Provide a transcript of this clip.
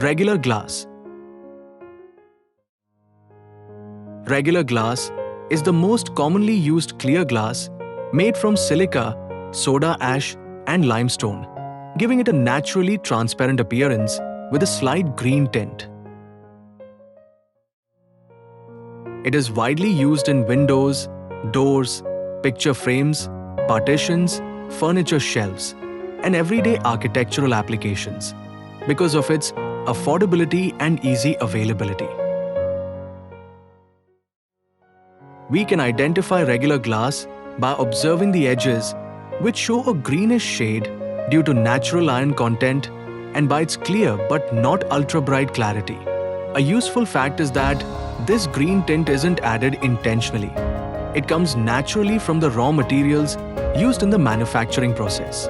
Regular glass. Regular glass is the most commonly used clear glass made from silica, soda ash, and limestone, giving it a naturally transparent appearance with a slight green tint. It is widely used in windows, doors, picture frames, partitions, furniture shelves, and everyday architectural applications because of its affordability and easy availability. We can identify regular glass by observing the edges, which show a greenish shade due to natural iron content, and by its clear but not ultra-bright clarity. A useful fact is that this green tint isn't added intentionally. It comes naturally from the raw materials used in the manufacturing process.